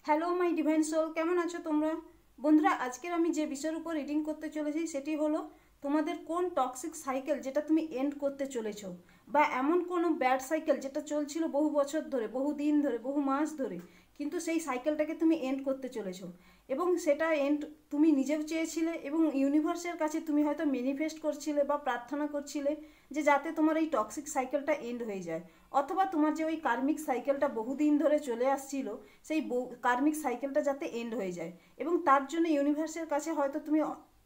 Hello my divine soul, কেমন আছো তোমরা? বন্ধুরা, আজকের আমি যে বিষয়ের উপর রিডিং করতে চলেছি সেটি হলো তোমাদের কোন টক্সিক সাইকেল যেটা তুমি এন্ড করতে চলেছো, বা এমন কোনো ব্যাড সাইকেল যেটা চলছিল বহু বছর ধরে, বহু দিন ধরে, বহু মাস ধরে, কিন্তু সেই সাইকেলটাকে তুমি এন্ড করতে চলেছো। এবং সেটা এন্ড তুমি নিজেও চেয়েছিলে এবং ইউনিভার্সের কাছে তুমি হয়তো ম্যানিফেস্ট করছিলে বা প্রার্থনা করছিলে যে যাতে তোমার এই টক্সিক সাইকেলটা এন্ড হয়ে যায়, অথবা তোমার যে ওই কার্মিক সাইকেলটা বহুদিন ধরে চলে আসছিল সেই কার্মিক সাইকেলটা যাতে এন্ড হয়ে যায়। এবং তার জন্য ইউনিভার্সের কাছে হয়তো তুমি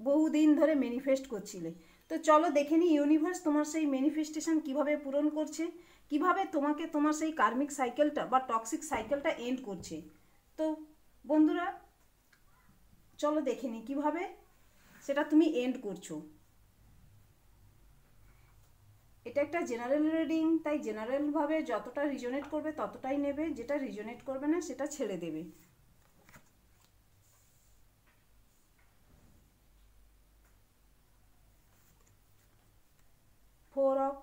বহুদিন ধরে ম্যানিফেস্ট করছিলে। তো চলো দেখে নিই ইউনিভার্স তোমার সেই ম্যানিফেস্টেশন কিভাবে পূরণ করছে, কিভাবে তোমাকে তোমার সেই কার্মিক সাইকেলটা বা টক্সিক সাইকেলটা এন্ড করছে। তো বন্ধুরা, চলো দেখে নিই কীভাবে সেটা তুমি এন্ড করছো। এটা একটা জেনারেল রিডিং, তাই জেনারেলভাবে যতটা রিজনেট করবে ততটাই নেবে, যেটা রিজনেট করবে না সেটা ছেড়ে দেবে। Four of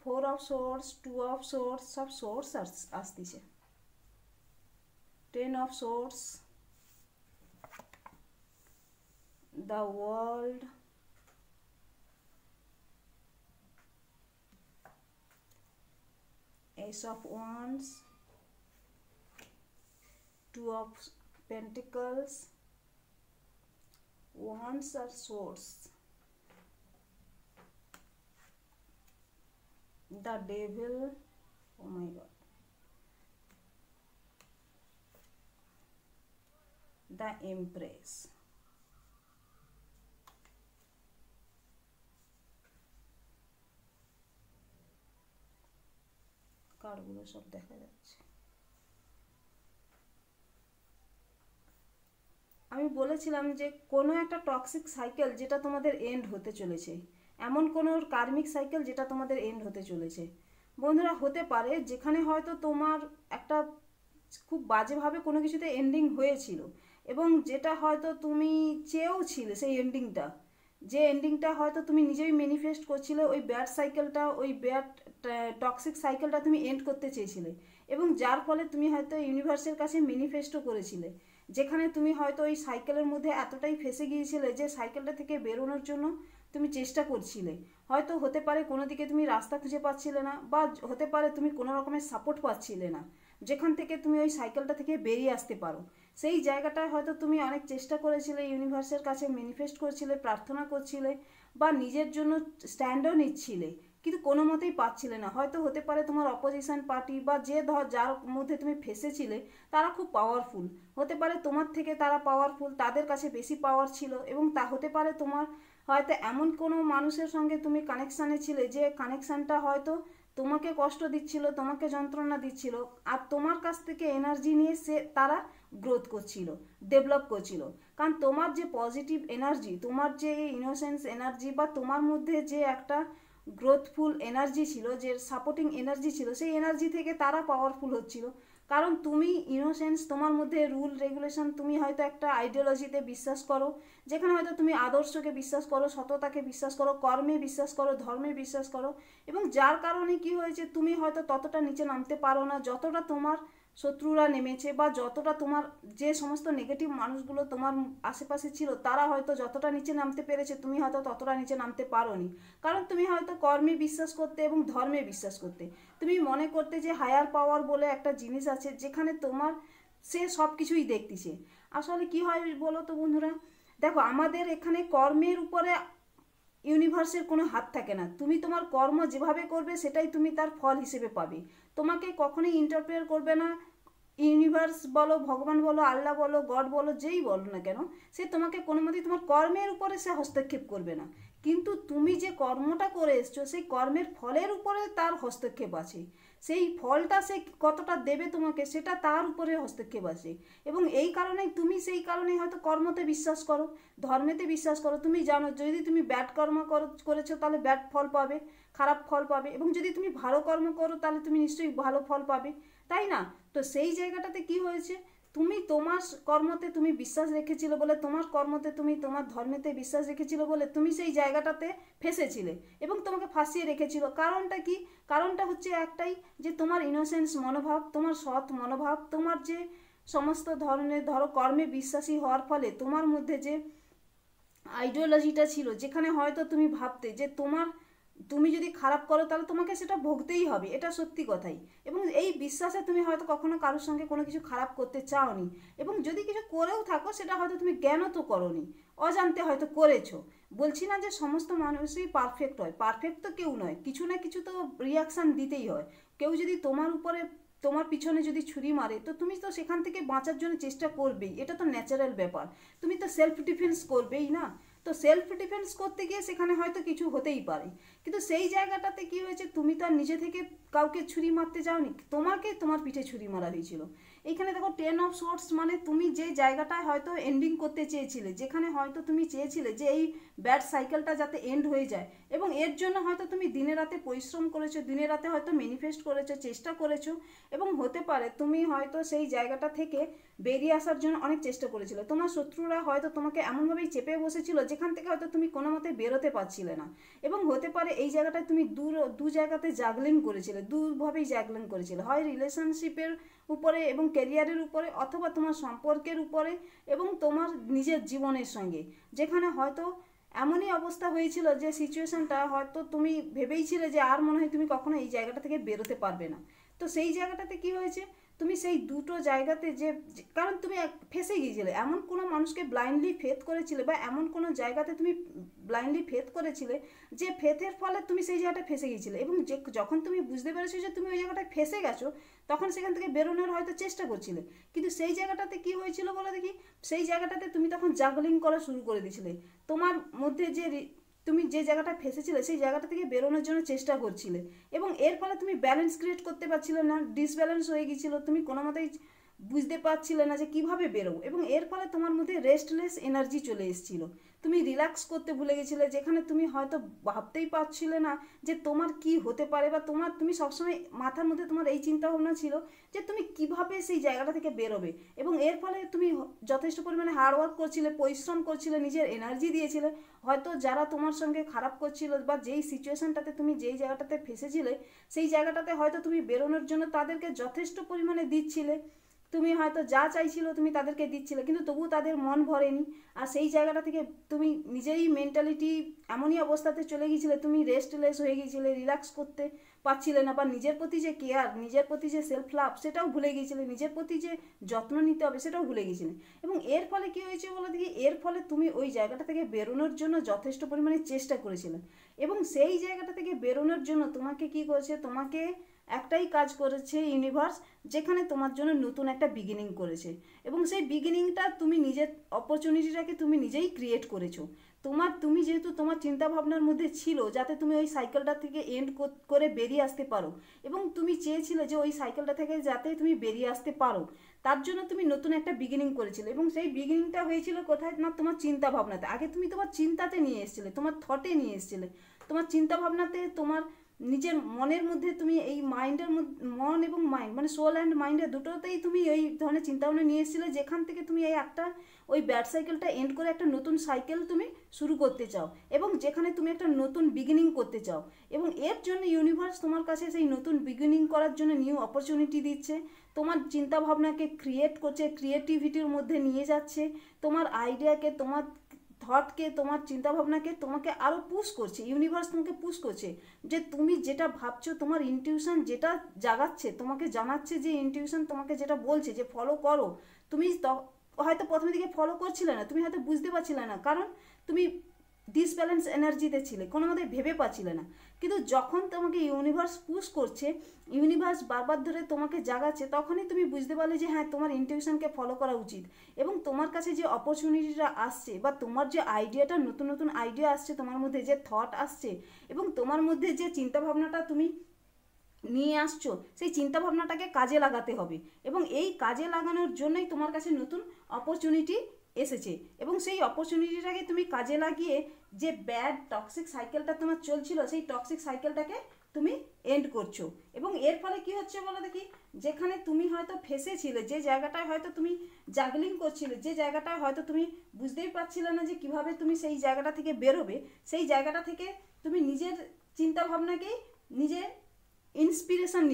four of swords, two of swords, সব সোর্স আসতেছে। Ten of swords, the world, ace of wands, two of pentacles, wands আর swords, the devil, oh my god, the empress। কার্ডগুলো সব দেখা যাচ্ছে। আমি বলেছিলাম যে কোনো একটা টক্সিক সাইকেল যেটা তোমাদের এন্ড হতে চলেছে, এমন কোনো কার্মিক সাইকেল যেটা তোমাদের এন্ড হতে চলেছে। বন্ধুরা, হতে পারে যেখানে হয়তো তোমার একটা খুব বাজেভাবে কোনো কিছুতে এন্ডিং হয়েছিল, এবং যেটা হয়তো তুমি চেয়েও ছিলে সেই এন্ডিংটা, যে এন্ডিংটা হয়তো তুমি নিজেই ম্যানিফেস্ট করছিলে, ওই ব্যাড সাইকেলটা, ওই ব্যাড টক্সিক সাইকেলটা তুমি এন্ড করতে চেয়েছিলে, এবং যার ফলে তুমি হয়তো ইউনিভার্সের কাছে ম্যানিফেস্টও করেছিলে, যেখানে তুমি হয়তো ওই সাইকেলের মধ্যে এতটাই ফেসে গিয়েছিলে যে সাইকেলটা থেকে বেরোনোর জন্য তুমি চেষ্টা করছিলে। হয়তো হতে পারে কোনো দিকে তুমি রাস্তা খুঁজে পাচ্ছিলে না, বা হতে পারে তুমি কোনো রকমের সাপোর্ট পাচ্ছিলে না যেখান থেকে তুমি ওই সাইকেলটা থেকে বেরিয়ে আসতে পারো। সেই জায়গাটায় হয়তো তুমি অনেক চেষ্টা করেছিলে, ইউনিভার্সের কাছে ম্যানিফেস্ট করছিলে, প্রার্থনা করছিলে, বা নিজের জন্য স্ট্যান্ডও নিচ্ছিলে, কিন্তু কোনো মতেই পাচ্ছিলে না। হয়তো হতে পারে তোমার অপোজিশন পার্টি বা যে যার মধ্যে তুমি ফেসেছিলে তারা খুব পাওয়ারফুল, হতে পারে তোমার থেকে তারা পাওয়ারফুল, তাদের কাছে বেশি পাওয়ার ছিল, এবং তা হতে পারে তোমার হয়তো এমন কোনো মানুষের সঙ্গে তুমি কানেকশানে ছিলে যে কানেকশানটা হয়তো তোমাকে কষ্ট দিচ্ছিল, তোমাকে যন্ত্রণা দিচ্ছিল, আর তোমার কাছ থেকে এনার্জি নিয়ে সে তারা গ্রোথ করছিল, ডেভেলপ করছিল। কারণ তোমার যে পজিটিভ এনার্জি, তোমার যে ইনোসেন্স এনার্জি, বা তোমার মধ্যে যে একটা গ্রোথফুল এনার্জি ছিল, যে সাপোর্টিং এনার্জি ছিল, সেই এনার্জি থেকে তারা পাওয়ারফুল হচ্ছিল। কারণ তুমি ইনোসেন্স, তোমার মধ্যে রুল রেগুলেশন, তুমি হয়তো একটা আইডিওলজিতে বিশ্বাস করো, যেখানে হয়তো তুমি আদর্শকে বিশ্বাস করো, সততাকে বিশ্বাস করো, কর্মে বিশ্বাস করো, ধর্মে বিশ্বাস করো, এবং যার কারণে কি হয়েছে তুমি হয়তো ততটা নিচে নামতে পারো না যতটা তোমার শত্রুরা নেমেছে, বা যতটা তোমার যে সমস্ত নেগেটিভ মানুষগুলো তোমার আশেপাশে ছিল তারা হয়তো যতটা নিচে নামতে পেরেছে তুমি হয়তো ততটা নিচে নামতে পারোনি। কারণ তুমি হয়তো কর্মে বিশ্বাস করতে এবং ধর্মে বিশ্বাস করতে, তুমি মনে করতে যে হায়ার পাওয়ার বলে একটা জিনিস আছে যেখানে তোমার সে সব কিছুই দেখতেছে। আসলে কি হয় বলো তো বন্ধুরা, দেখো আমাদের এখানে কর্মের উপরে ইউনিভার্সের কোনো হাত থাকে না। তুমি তোমার কর্ম যেভাবে করবে সেটাই তুমি তার ফল হিসেবে পাবে। তোমাকে কখনোই ইন্টারফেয়ার করবে না ইউনিভার্স বলো, ভগবান বলো, আল্লাহ বলো, গড বলো, যেই বলো না কেন, সে তোমাকে কোনো মতেই তোমার কর্মের উপরে সে হস্তক্ষেপ করবে না। কিন্তু তুমি যে কর্মটা করে এসছো সেই কর্মের ফলের উপরে তার হস্তক্ষেপ আছে। সেই ফলটা সে কতটা দেবে তোমাকে সেটা তার উপরে হস্তক্ষেপ আছে। এবং এই কারণেই তুমি সেই কারণেই হয়তো কর্মতে বিশ্বাস করো, ধর্মেতে বিশ্বাস করো। তুমি জানো যদি তুমি ব্যাড কর্ম করেছো তাহলে ব্যাড ফল পাবে, খারাপ ফল পাবে, এবং যদি তুমি ভালো কর্ম করো তাহলে তুমি নিশ্চয়ই ভালো ফল পাবে, তাই না? তো সেই জায়গাটাতে কি হয়েছে, তুমি তোমার কর্মতে তুমি বিশ্বাস রেখেছিলে বলে, তোমার কর্মতে তুমি তোমার ধর্মেতে বিশ্বাস রেখেছিলে বলে তুমি সেই জায়গাটাতে ফেসেছিলে এবং তোমাকে ফাঁসিয়ে রেখেছিল। কারণটা কি? কারণটা হচ্ছে একটাই, যে তোমার ইনোসেন্স মনোভাব, তোমার সৎ মনোভাব, তোমার যে সমস্ত ধরনের ধরো কর্মে বিশ্বাসী হওয়ার ফলে তোমার মধ্যে যে আইডিওলজিটা ছিল, যেখানে হয়তো তুমি ভাবতে যে তুমি যদি খারাপ করো তাহলে তোমাকে সেটা ভুগতেই হবে, এটা সত্যি কথাই। এবং এই বিশ্বাসে তুমি হয়তো কখনো কারোর সঙ্গে কোনো কিছু খারাপ করতে চাওনি, এবং যদি কিছু করেও থাকো সেটা হয়তো তুমি জ্ঞানও তো করোনি, অজান্তে হয়তো করেছো। বলছি না যে সমস্ত মানুষই পারফেক্ট হয়, পারফেক্ট তো কেউ নয়, কিছু না কিছু তো রিয়াকশান দিতেই হয়। কেউ যদি তোমার পিছনে যদি ছুরি মারে তো তুমি তো সেখান থেকে বাঁচার জন্য চেষ্টা করবেই, এটা তো ন্যাচারাল ব্যাপার। তুমি তো সেলফ ডিফেন্স করবেই না? তো সেলফ ডিফেন্স করতে গিয়ে সেখানে হয়তো কিছু হতেই পারে, কিন্তু সেই জায়গাটাতে কি হয়েছে, তুমি তো আর নিজে থেকে কাউকে ছুরি মারতে যাওনি, তোমার পিঠে ছুরি মারা হয়েছিল। এইখানে দেখো 10 অফ সোর্স, মানে তুমি যে জায়গাটায় হয়তো এন্ডিং করতে চেয়েছিলে, যেখানে হয়তো তুমি চেয়েছিলে যে এই ব্যাড সাইকেলটা যাতে এন্ড হয়ে যায়, এবং এর জন্য হয়তো তুমি দিনে রাতে পরিশ্রম করেছো, দিনে রাতে হয়তো ম্যানিফেস্ট করেছো, চেষ্টা করেছো, এবং হতে পারে তুমি হয়তো সেই জায়গাটা থেকে বেরিয়ে আসার জন্য অনেক চেষ্টা করেছিলে। তোমার শত্রুরা হয়তো তোমাকে এমনভাবেই চেপে বসেছিল যেখান থেকে হয়তো তুমি কোনো মতে বেরোতে পারছিলে না, এবং হতে পারে এই জায়গাটায় তুমি দু জায়গাতে জাগলিং করেছিলে, দুভাবেই জাগলিং করেছিলে, হয় রিলেশনশিপের উপরে এবং ক্যারিয়ারের উপরে, অথবা তোমার সম্পর্কের উপরে এবং তোমার নিজের জীবনের সঙ্গে, যেখানে হয়তো এমনই অবস্থা হয়েছিল যে সিচুয়েশনটা হয়তো তুমি ভেবেইছিলে যে আর মনে হয় তুমি কখনো এই জায়গাটা থেকে বেরোতে পারবে না। তো সেই জায়গাটাতে কি হয়েছে, তুমি সেই দুটো জায়গাতে কারণ তুমি ফেসে গিয়েছিলে, এমন কোনো মানুষকে ব্লাইন্ডলি ফেথ করেছিলে, বা এমন কোনো জায়গাতে তুমি ব্লাইন্ডলি ফেথ করেছিলে যে ফেথের ফলে তুমি সেই জায়গাটা ফেসে গিয়েছিলে, এবং যখন তুমি বুঝতে পেরেছো যে তুমি ওই জায়গাটায় ফেসে গেছো, তখন সেখান থেকে বেরোনোর হয়তো চেষ্টা করছিলে, কিন্তু সেই জায়গাটাতে কি হয়েছিল বলে দেখি, সেই জায়গাটাতে তুমি তখন জাগলিং করা শুরু করে দিয়েছিলে, তোমার মধ্যে তুমি যে জায়গাটা ফেসেছিলে সেই জায়গাটা থেকে বেরোনোর জন্য চেষ্টা করছিলে, এবং এর ফলে তুমি ব্যালেন্স ক্রিয়েট করতে পারছিলে না, ডিসব্যালেন্স হয়ে গিয়েছিল, তুমি কোনো মতেই বুঝতে পারছিলে না যে কিভাবে বেরো, এবং এর ফলে তোমার মধ্যে রেস্টলেস এনার্জি চলে এসেছিল, তুমি রিল্যাক্স করতে ভুলে গেছিলে, যেখানে তুমি হয়তো ভাবতেই পারছিলে না যে তোমার কি হতে পারে, বা তুমি সবসময় মাথার মধ্যে তোমার এই চিন্তা ভাবনা ছিল যে তুমি কিভাবে সেই জায়গাটা থেকে বেরোবে, এবং এর ফলে তুমি যথেষ্ট পরিমাণে হার্ডওয়ার্ক করছিলে, পরিশ্রম করছিলে, নিজের এনার্জি দিয়েছিলে, হয়তো যারা তোমার সঙ্গে খারাপ করছিল বা যেই সিচুয়েশনটাতে তুমি যেই জায়গাটাতে ফেসেছিলে সেই জায়গাটাতে হয়তো তুমি বেরোনোর জন্য তাদেরকে যথেষ্ট পরিমাণে দিচ্ছিলে, তুমি হয়তো যা চাইছিল তুমি তাদেরকে দিচ্ছিলে, কিন্তু তবুও তাদের মন ভরেনি, আর সেই জায়গাটা থেকে তুমি নিজেই মেন্টালিটি এমনই অবস্থাতে চলে গিয়েছিলে, তুমি রেস্টলেস হয়ে গিয়েছিলে, রিল্যাক্স করতে পারছিলে না, বা নিজের প্রতি যে কেয়ার, নিজের প্রতি যে সেলফ লাভ সেটাও ভুলে গিয়েছিলে, নিজের প্রতি যে যত্ন নিতে হবে সেটাও ভুলে গিয়েছিলে, এবং এর ফলে কী হয়েছে বলো দেখি, এর ফলে তুমি ওই জায়গাটা থেকে বেরোনোর জন্য যথেষ্ট পরিমাণে চেষ্টা করেছিলে, এবং সেই জায়গাটা থেকে বেরোনোর জন্য তোমাকে কি করেছে, তোমাকে একটাই কাজ করেছে ইউনিভার্স, যেখানে তোমার জন্য নতুন একটা বিগিনিং করেছে, এবং সেই বিগিনিংটা তুমি নিজের অপরচুনিটিটাকে তুমি নিজেই ক্রিয়েট করেছো, তুমি যেহেতু তোমার চিন্তা ভাবনার মধ্যে ছিল যাতে তুমি ওই সাইকেলটা থেকে এন্ড করে বেরিয়ে আসতে পারো, এবং তুমি চেয়েছিলে যে ওই সাইকেলটা থেকে যাতে তুমি বেরিয়ে আসতে পারো, তার জন্য তুমি নতুন একটা বিগিনিং করেছিলে, এবং সেই বিগিনিংটা হয়েছিল কোথায় না, তোমার চিন্তা ভাবনাতে। আগে তুমি তোমার চিন্তাতে নিয়ে এসেছিলে, তোমার থটে নিয়ে এসেছিলে, তোমার চিন্তা ভাবনাতে, তোমার নিজের মনের মধ্যে তুমি এই মাইন্ডের মধ্যে, মন এবং মাইন্ড মানে সোল অ্যান্ড মাইন্ডের দুটোতেই তুমি এই ধরনের চিন্তাভাবনা নিয়ে এসেছিলে, যেখান থেকে তুমি এই একটা ওই ব্যাড সাইকেলটা এন্ড করে একটা নতুন সাইকেল তুমি শুরু করতে চাও, এবং যেখানে তুমি একটা নতুন বিগিনিং করতে চাও, এবং এর জন্য ইউনিভার্স তোমার কাছে সেই নতুন বিগিনিং করার জন্য নিউ অপরচুনিটি দিচ্ছে, তোমার চিন্তা ভাবনাকে ক্রিয়েট করছে, ক্রিয়েটিভিটির মধ্যে নিয়ে যাচ্ছে, তোমার আইডিয়াকে, তোমার থটকে, তোমার চিন্তাভাবনাকে তোমাকে আরও পুশ করছে, ইউনিভার্স তোমাকে পুশ করছে, যে তুমি যেটা ভাবছো, তোমার ইনটিউশন যেটা জাগাচ্ছে, তোমাকে জানাচ্ছে, যে ইনটিউশন তোমাকে যেটা বলছে যে ফলো করো, তুমি হয়তো প্রথমে দিকে ফলো করছিলে না, তুমি হয়তো বুঝতে পারছিলে না, কারণ তুমি ডিসব্যালেন্স এনার্জিতে ছিলে, কোনো মতে ভেবে পাচ্ছিলে না, কিন্তু যখন তোমাকে ইউনিভার্স পুশ করছে, ইউনিভার্স বারবার ধরে তোমাকে জাগাচ্ছে, তখনই তুমি বুঝতে পারলে যে হ্যাঁ তোমার ইনটিউশনকে ফলো করা উচিত, এবং তোমার কাছে যে অপরচুনিটিটা আসছে, বা তোমার যে আইডিয়াটা, নতুন নতুন আইডিয়া আসছে, তোমার মধ্যে যে থট আসছে, এবং তোমার মধ্যে যে চিন্তাভাবনাটা তুমি নিয়ে আসছো, সেই চিন্তাভাবনাটাকে কাজে লাগাতে হবে, এবং এই কাজে লাগানোর জন্যই তোমার কাছে নতুন অপরচুনিটি এসেছে, এবং সেই অপরচুনিটিটাকে তুমি কাজে লাগিয়ে যে ব্যাড টক্সিক সাইকেলটা তোমার চলছিল, সেই টক্সিক সাইকেলটাকে তুমি এন্ড করছো, এবং এর ফলে কি হচ্ছে বলো দেখি, যেখানে তুমি হয়তো ফেসেছিলে, যে জায়গাটায় হয়তো তুমি জাগলিং করছিলে, যে জায়গাটায় হয়তো তুমি বুঝতেই পারছিলে না যে কিভাবে তুমি সেই জায়গাটা থেকে বেরোবে, সেই জায়গাটা থেকে তুমি নিজের চিন্তা ভাবনাকেই নিজে ইন্সপিরেশন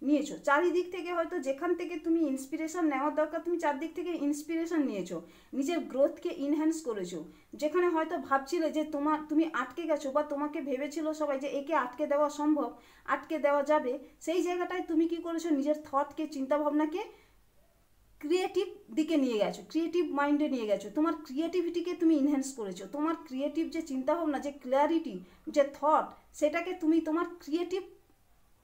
নিয়েছো চারিদিক থেকে, হয়তো যেখান থেকে তুমি ইন্সপিরেশন নেওয়ার দরকার তুমি চারদিক থেকে ইন্সপিরেশন নিয়েছো, নিজের গ্রোথকে ইনহ্যান্স করেছো। যেখানে হয়তো ভাবছিলে যে তুমি আটকে গেছো বা তোমাকে ভেবেছিল সবাই যে একে আটকে দেওয়া সম্ভব, আটকে দেওয়া যাবে, সেই জায়গাটায় তুমি কি করেছো, নিজের থটকে, চিন্তাভাবনাকে ক্রিয়েটিভ দিকে নিয়ে গেছো, ক্রিয়েটিভ মাইন্ডে নিয়ে গেছো, তোমার ক্রিয়েটিভিটিকে তুমি ইনহ্যান্স করেছো, তোমার ক্রিয়েটিভ যে চিন্তাভাবনা, যে ক্ল্যারিটি, যে থট, সেটাকে তুমি তোমার ক্রিয়েটিভ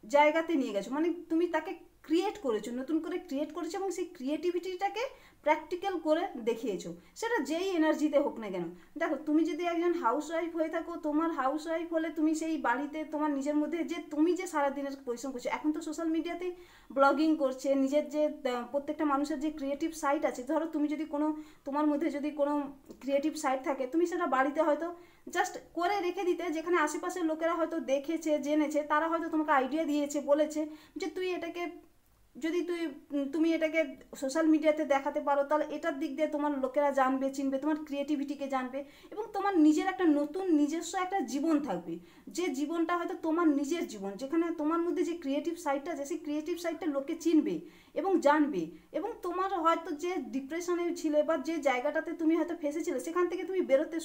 জায়গাতে নিয়ে গেছো, মানে তুমি তাকে ক্রিয়েট করেছো, নতুন করে ক্রিয়েট করেছো এবং সেই ক্রিয়েটিভিটিটাকে প্র্যাকটিক্যাল করে দেখিয়েছো, সেটা যেই এনার্জিতে হোক না কেন। দেখো তুমি যদি একজন হাউসওয়াইফ হয়ে থাকো, তোমার হাউসওয়াইফ হলে তুমি সেই বাড়িতে তোমার নিজের মধ্যে যে তুমি যে সারাদিনের পরিশ্রম করছো, এখন তো সোশ্যাল মিডিয়াতেই ব্লগিং করছে, নিজের যে প্রত্যেকটা মানুষের যে ক্রিয়েটিভ সাইট আছে, ধরো তুমি যদি কোনো তোমার মধ্যে যদি কোনো ক্রিয়েটিভ সাইট থাকে, তুমি সেটা বাড়িতে হয়তো জাস্ট করে রেখে দিতে, যেখানে আশেপাশের লোকেরা হয়তো দেখেছে, জেনেছে, তারা হয়তো তোমাকে আইডিয়া দিয়েছে, বলেছে যে তুই এটাকে যদি তুমি এটাকে সোশ্যাল মিডিয়াতে দেখাতে পারো, তাহলে এটার দিক দিয়ে তোমার লোকেরা জানবে, চিনবে, তোমার ক্রিয়েটিভিটিকে জানবে এবং তোমার নিজের একটা নতুন নিজস্ব একটা জীবন থাকবে, যে জীবনটা হয়তো তোমার নিজের জীবন, যেখানে তোমার মধ্যে যে ক্রিয়েটিভ সাইডটা আছে, সেই ক্রিয়েটিভ সাইডটা লোকে চিনবে এবং জানবে, এবং তোমার হয়তো যে ডিপ্রেশনে ছিলে বা যে জায়গাটাতে তুমি হয়তো ফেসেছিলে, সেখান থেকে তুমি বেরোতে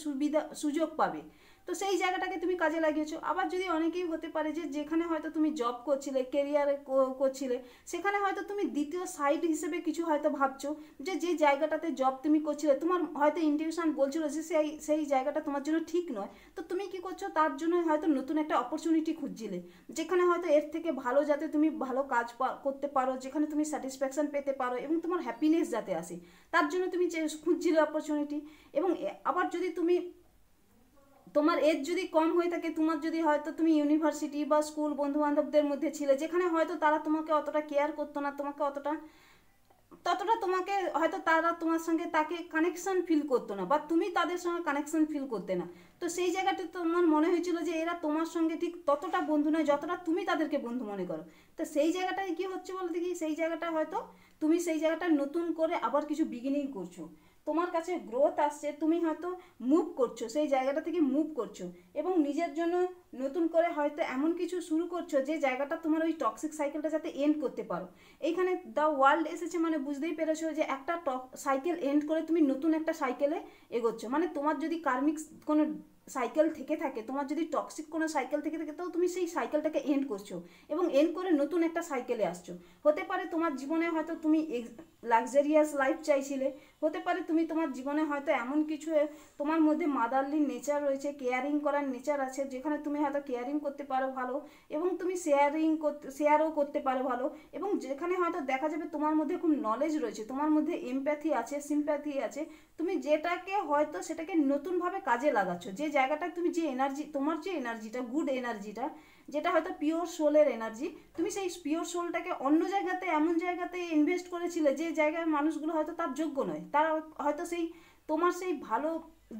সুযোগ পাবে। তো সেই জায়গাটাকে তুমি কাজে লাগিয়েছো। আবার যদি অনেকেই হতে পারে যে যেখানে হয়তো তুমি জব করছিলে, কেরিয়ারে করছিলে, সেখানে হয়তো তুমি দ্বিতীয় সাইড হিসেবে কিছু হয়তো ভাবছো, যে যে জায়গাটাতে জব তুমি করছিলে, তোমার হয়তো ইনটিউশন বলছিল যে সেই জায়গাটা তোমার জন্য ঠিক নয়, তো তুমি কি করছো, তার জন্য হয়তো নতুন একটা অপরচুনিটি খুঁজছিলে, যেখানে হয়তো এর থেকে ভালো, যাতে তুমি ভালো কাজ করতে পারো, যেখানে তুমি স্যাটিসফ্যাকশন পেতে পারো এবং তোমার হ্যাপিনেস যাতে আসে, তার জন্য তুমি খুঁজছিলে অপরচুনিটি। এবং আবার যদি তোমার এজ যদি কম হয়ে থাকে, তোমার যদি হয়তো তুমি ইউনিভার্সিটি বা স্কুল বন্ধু বান্ধবদের মধ্যে ছিলে, যেখানে হয়তো তারা তোমাকে অতটা কেয়ার করতো না, তোমাকে ততটা তোমাকে হয়তো তারা তোমার সঙ্গে তাকে কানেকশন ফিল করতো না, বা তুমি তাদের সঙ্গে কানেকশন ফিল করতে না, তো সেই জায়গাটা তোমার মনে হয়েছিল যে এরা তোমার সঙ্গে ঠিক ততটা বন্ধু নয় যতটা তুমি তাদেরকে বন্ধু মনে করো। তো সেই জায়গাটায় কি হচ্ছে বলো দেখি, সেই জায়গাটা হয়তো তুমি সেই জায়গাটা নতুন করে আবার কিছু বিগিনিং করছো, তোমার কাছে গ্রোথ আসছে, তুমি হয়তো মুভ করছো, সেই জায়গাটা থেকে মুভ করছো এবং নিজের জন্য নতুন করে হয়তো এমন কিছু শুরু করছো, যে জায়গাটা তোমার ওই টক্সিক সাইকেলটা যাতে এন্ড করতে পারো। এইখানে দ্য ওয়ার্ল্ড এসেছে, মানে বুঝতেই পেরেছো যে একটা সাইকেল এন্ড করে তুমি নতুন একটা সাইকেলে এগোচ্ছ, মানে তোমার যদি কার্মিক কোনো সাইকেল থেকে থাকে, তোমার যদি টক্সিক কোনো সাইকেল থেকে থাকে, তো তুমি সেই সাইকেলটাকে এন্ড করছো এবং এন্ড করে নতুন একটা সাইকেলে আসছো। হতে পারে তোমার জীবনে হয়তো তুমি লাক্সারিয়াস লাইফ চাইছিলে, হতে পারে তুমি তোমার জীবনে হয়তো এমন কিছু তোমার মধ্যে মাদারলি নেচার রয়েছে, কেয়ারিং করার নেচার আছে, যেখানে তুমি হয়তো কেয়ারিং করতে পারো ভালো এবং তুমি শেয়ারও করতে পারো ভালো, এবং যেখানে হয়তো দেখা যাবে তোমার মধ্যে খুব নলেজ রয়েছে, তোমার মধ্যে এমপ্যাথি আছে, সিম্প্যাথি আছে, তুমি যেটাকে হয়তো সেটাকে নতুনভাবে কাজে লাগাচ্ছ, যে জায়গাটায় তুমি যে এনার্জি, তোমার যে এনার্জিটা, গুড এনার্জিটা, যেটা হয়তো পিওর সোলের এনার্জি, তুমি সেই পিওর সোলটাকে অন্য জায়গাতে, এমন জায়গাতে ইনভেস্ট করেছিলে যে জায়গায় মানুষগুলো হয়তো তার যোগ্য নয়, তারা হয়তো সেই তোমার সেই ভালো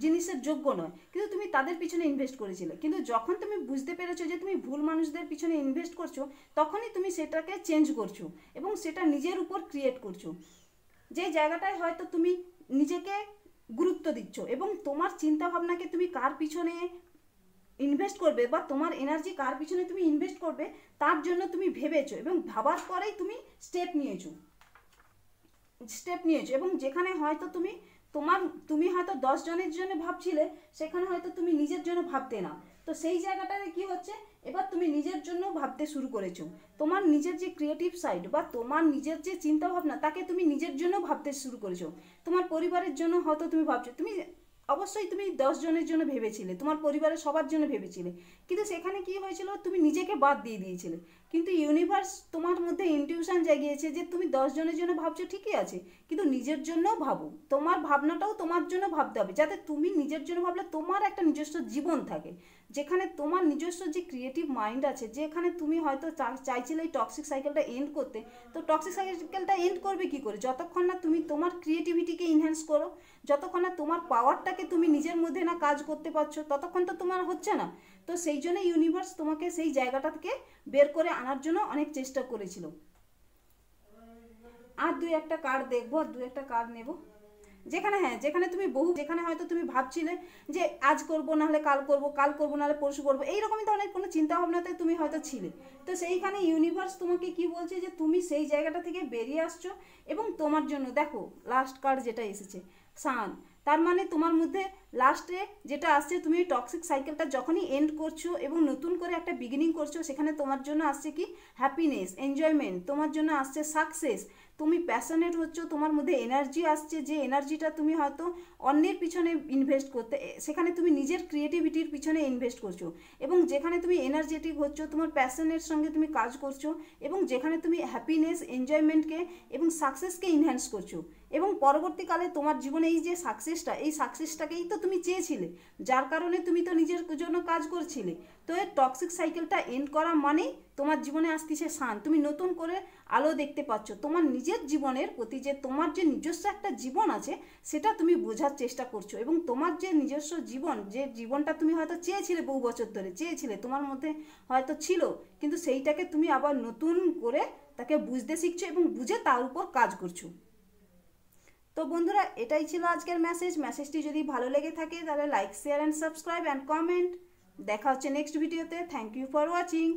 জিনিসের যোগ্য নয়, কিন্তু তুমি তাদের পিছনে ইনভেস্ট করেছিলে, কিন্তু যখন তুমি বুঝতে পেরেছো যে তুমি ভুল মানুষদের পিছনে ইনভেস্ট করছো, তখনই তুমি সেটাকে চেঞ্জ করছো এবং সেটা নিজের উপর ক্রিয়েট করছো, যে জায়গাটায় হয়তো তুমি নিজেকে গুরুত্ব দিচ্ছ এবং তোমার চিন্তা ভাবনাকে তুমি কার পিছনে ইনভেস্ট করবে বা তোমার এনার্জি কার পিছনে তুমি ইনভেস্ট করবে, তার জন্য তুমি ভেবেছো এবং ভাবার পরেই তুমি স্টেপ নিয়েছো এবং যেখানে হয়তো তুমি হয়তো 10 জনের জন্য ভাবছিলে, সেখানে হয়তো তুমি নিজের জন্য ভাবতে না, তো সেই জায়গাটায় কি হচ্ছে, এবার তুমি নিজের জন্য ভাবতে শুরু করেছো, তোমার নিজের যে ক্রিয়েটিভ সাইড বা তোমার নিজের যে চিন্তা ভাবনা, তাকে তুমি নিজের জন্য ভাবতে শুরু করেছো, তোমার পরিবারের জন্য হয়তো তুমি ভাবছো, তুমি অবশ্যই তুমি 10 জনের জন্য ভেবেছিলে, তোমার পরিবারের সবার জন্য ভেবেছিলে, কিন্তু সেখানে কি হয়েছিল, তুমি নিজেকে বাদ দিয়ে দিয়েছিলে, কিন্তু ইউনিভার্স তোমার মধ্যে ইনটিউশন জাগিয়েছে যে তুমি 10 জনের জন্য ভাবছো ঠিকই আছে, কিন্তু নিজের জন্য ভাবো, তোমার ভাবনাটাও তোমার জন্য ভাবতে হবে, যাতে তুমি নিজের জন্য ভাবলে তোমার একটা নিজস্ব জীবন থাকে, যেখানে তোমার নিজস্ব যে ক্রিয়েটিভ মাইন্ড আছে, যেখানে তুমি হয়তো চাইছিলে এই টক্সিক সাইকেলটা এন্ড করতে, তো টক্সিক সাইকেলটা এন্ড করবে কি করে, যতক্ষণ না তুমি তোমার ক্রিয়েটিভিটিকে ইনহ্যান্স করো, যতক্ষণ না তোমার পাওয়ারটাকে তুমি নিজের মধ্যে না কাজ করতে পারছো, ততক্ষণ তো তোমার হচ্ছে না। তো সেই জন্য ইউনিভার্স তোমাকে সেই জায়গাটা থেকে বের করে আনার জন্য অনেক চেষ্টা করেছিল। আর দুই একটা কার্ড দেখবো, আর দুই একটা কার্ড নেব। যেখানে যেখানে তুমি যেখানে হয়তো তুমি ভাবছিলে যে আজ করব না হলে কাল করব, কাল করব না হলে পরশু করব, এইরকমই ধরনের কোনো চিন্তা ভাবনাতে তুমি হয়তো ছিলে। তো সেইখানে ইউনিভার্স তোমাকে কি বলছে যে তুমি সেই জায়গাটা থেকে বেরিয়ে আসছো এবং তোমার জন্য দেখো লাস্ট কার্ড যেটা এসেছে সান, তার মানে তোমার মধ্যে লাস্টে যেটা আসছে, তুমি টক্সিক সাইকেলটা যখনই এন্ড করছো এবং নতুন করে একটা বিগিনিং করছো, সেখানে তোমার জন্য আসছে কি হ্যাপিনেস, এনজয়মেন্ট, তোমার জন্য আসছে সাকসেস, তুমি প্যাশনেট হচ্ছ, তোমার মধ্যে এনার্জি আসছে, যে এনার্জিটা তুমি হয়তো অন্যের পিছনে ইনভেস্ট করতে, সেখানে তুমি নিজের ক্রিয়েটিভিটির পিছনে ইনভেস্ট করছো, এবং যেখানে তুমি এনার্জেটিক হচ্ছ, তোমার প্যাশনের সঙ্গে তুমি কাজ করছো, এবং যেখানে তুমি হ্যাপিনেস, এনজয়মেন্টকে এবং সাকসেসকে ইনহ্যান্স করছো, এবং পরবর্তীকালে তোমার জীবনে এই যে সাকসেসটা, এই সাকসেসটাকেই তো তুমি চেয়েছিলে, যার কারণে তুমি তো নিজের জন্য কাজ করছিলে। তো এই টক্সিক সাইকেলটা এন্ড করা মানেই তোমার জীবনে আসতেছে শান, তুমি নতুন করে আলো দেখতে পাচ্ছ, তোমার নিজের জীবনের প্রতি যে তোমার যে নিজস্ব একটা জীবন আছে সেটা তুমি বোঝার চেষ্টা করছো, এবং তোমার যে নিজস্ব জীবন, যে জীবনটা তুমি হয়তো চেয়েছিলে, বহু বছর ধরে চেয়েছিলে, তোমার মধ্যে হয়তো ছিল, কিন্তু সেইটাকে তুমি আবার নতুন করে তাকে বুঝতে শিখছো এবং বুঝে তার উপর কাজ করছো। তো বন্ধুরা, এটাই ছিল আজকের মেসেজটি যদি ভালো লেগে থাকে তাহলে like, share and subscribe and comment. দেখা হচ্ছে নেক্সট ভিডিওতে। Thank you for watching.